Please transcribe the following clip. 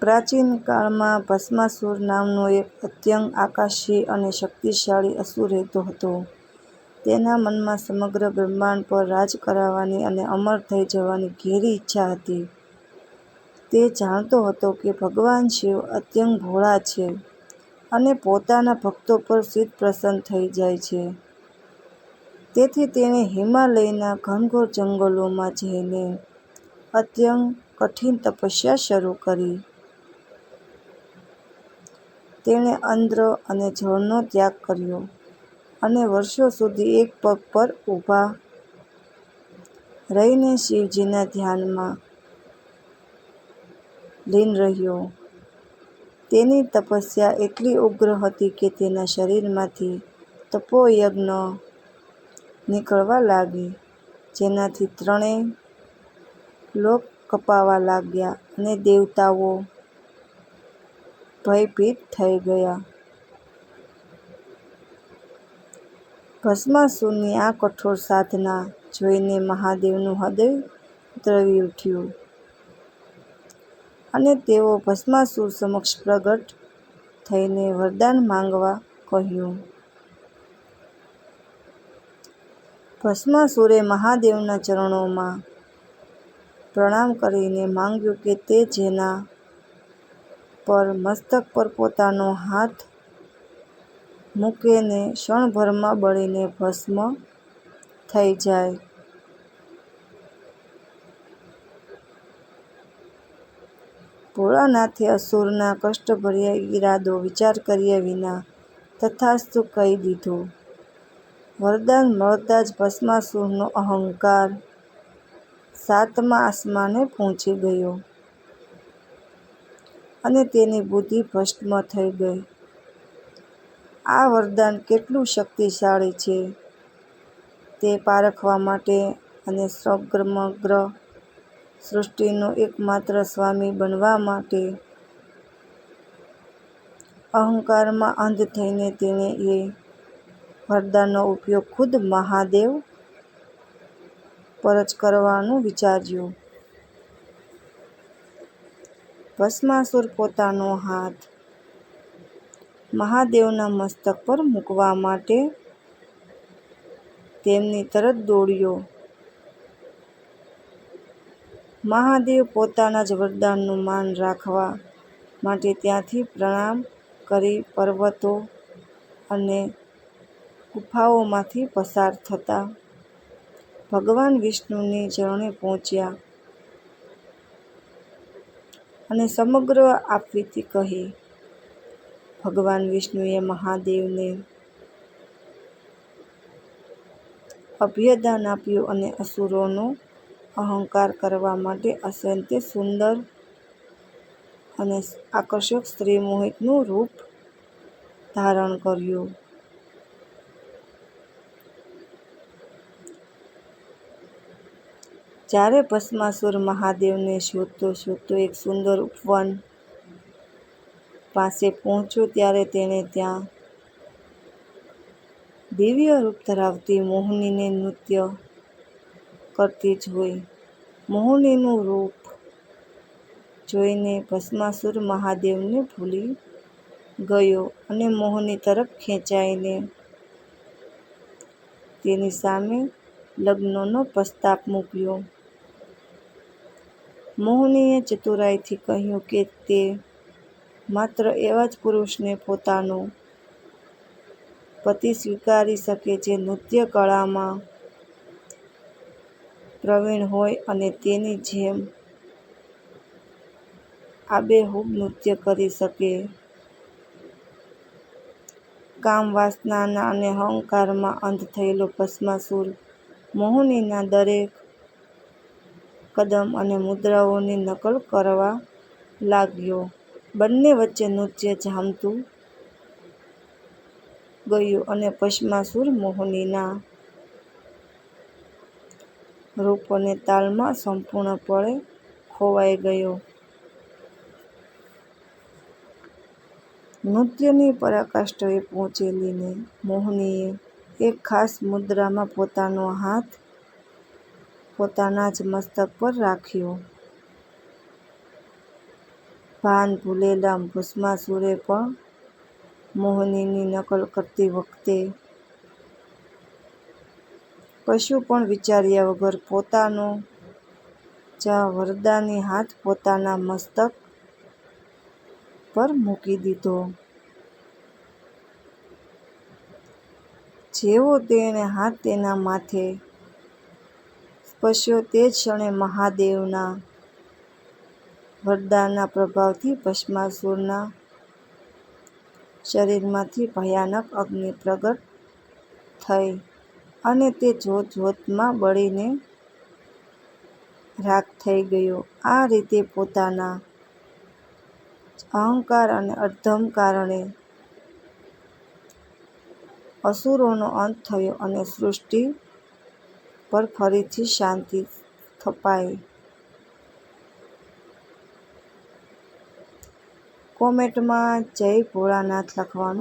પ્રાચીન કાળમાં ભસ્માસુર નામનો એક અત્યંત આકાશી અને શક્તિશાળી અસુર રહેતો હતો. તેના મનમાં સમગ્ર બ્રહ્માંડ પર રાજ કરવાની અને અમર થઈ જવાની ઘેરી ઈચ્છા હતી. તે જાણતો હતો કે ભગવાન શિવ અત્યંત ભોળા છે અને પોતાના ભક્તો પર સિદ્ધ પ્રસન્ન થઈ જાય છે. તેથી તેણે હિમાલયના ઘનઘોર જંગલોમાં જઈને અત્યંત કઠિન તપસ્યા શરૂ કરી. તેણે અન્ન અને જળનો ત્યાગ કર્યો અને વર્ષો સુધી એક પગ પર ઊભા રહીને શિવજીના ધ્યાનમાં લીન રહ્યો. તેની તપસ્યા એટલી ઉગ્ર હતી કે તેના શરીરમાંથી તપોયજ્ઞ નીકળવા લાગી, જેનાથી ત્રણેય લોક કંપાવા લાગ્યા અને દેવતાઓ ભયભીત થઈ ગયા. ભસ્માસુરની આ કઠોર સાધના જોઈને મહાદેવનું હૃદય દ્રવી ઉઠ્યું અને તેઓ ભસ્માસુર સમક્ષ પ્રગટ થઈને વરદાન માંગવા કહ્યું. ભસ્માસુરે મહાદેવના ચરણોમાં પ્રણામ કરીને માંગ્યું કે તે જેના પર મસ્તક પર પોતાનો હાથ મૂકે ને ક્ષણભરમાં બળીને ભસ્મ થઈ જાય. ભોળાનાથે અસુરના કષ્ટભર્યા ઈરાદો વિચાર કર્યા વિના તથાસ્તુ કહી દીધું. વરદાન મળતા જ ભસ્માસુરનો અહંકાર 7મા આસમાને પહોંચી ગયો અને તેની બુદ્ધિ ભસ્મ થઈ ગઈ. આ વરદાન કેટલું શક્તિશાળી છે તે પારખવા માટે અને સમગ્ર સૃષ્ટિનો એકમાત્ર સ્વામી બનવા માટે અહંકારમાં અંધ થઈને તેણે એ વરદાનનો ઉપયોગ ખુદ મહાદેવ પર જ કરવાનું વિચાર્યું. ભસ્માસુર પોતાનો હાથ મહાદેવના મસ્તક પર મૂકવા માટે તેમની તરફ દોડ્યો. મહાદેવ પોતાના જ વરદાનનું માન રાખવા માટે ત્યાંથી પ્રણામ કરી પર્વતો અને ગુફાઓમાંથી પસાર થતા ભગવાન વિષ્ણુની ચરણે પહોંચ્યા અને સમગ્ર આપવીતી કહી. ભગવાન વિષ્ણુએ મહાદેવને અભયદાન આપ્યું અને અસુરોનો અહંકાર કરવા માટે અત્યંત સુંદર અને આકર્ષક સ્ત્રી મોહિનીનું રૂપ ધારણ કર્યું. જ્યારે ભસ્માસુર મહાદેવને શોધતો એક સુંદર ઉપવન પાસે પહોંચ્યો ત્યારે તેણે ત્યાં દિવ્ય રૂપ ધરાવતી મોહિનીને નૃત્ય કરતી જોઈ. મોહિનીનું રૂપ જોઈને ભસ્માસુર મહાદેવને ભૂલી ગયો અને મોહિની તરફ ખેંચાઈને તેની સામે લગ્નનો પ્રસ્તાવ મૂક્યો. મોહિનીએ ચતુરાઈથી કહ્યું કે તે માત્ર એવા જ પુરુષને પોતાનો પતિ સ્વીકારી શકે જે નૃત્ય કળામાં પ્રવીણ હોય અને તેની જેમ આબેહૂબ નૃત્ય કરી શકે. કામ વાસના અને અહંકારમાં અંધ થયેલો ભસ્માસુર મોહિનીના દરેક કદમ અને મુદ્રાઓની નકલ કરવા લાગ્યો. બંને વચ્ચે નૃત્ય જામતું ગયું અને ભસ્માસુર મોહિનીના રૂપ અને તાલમાં સંપૂર્ણપણે ખોવાઈ ગયો. નૃત્યની પરાકાષ્ઠાએ પહોંચેલી મોહિનીએ એક ખાસ મુદ્રામાં પોતાનો હાથ પોતાના જ મસ્તક પર રાખ્યો. ભાન ભૂલેલા ભસ્માસુરે પણ મોહિનીની નકલ કરતી વખતે કશું પણ વિચાર્યા વગર પોતાનો જ વરદાની હાથ પોતાના મસ્તક પર મૂકી દીધો. જેવો તેણે હાથ તેના માથે સ્પર્શ્યો તે જ ક્ષણે મહાદેવના વરદાનના પ્રભાવથી ભસ્માસુરના શરીરમાંથી ભયાનક અગ્નિ પ્રગટ થઈ અને તે જોતજોતમાં બળીને રાખ થઈ ગયો. આ રીતે પોતાના જ અહંકાર અને અધર્મ કારણે અસુરોનો અંત થયો અને સૃષ્ટિ પર ફરીથી શાંતિ સ્થપાઈ. કોમેન્ટમાં જય ભોળાનાથ લખવાનું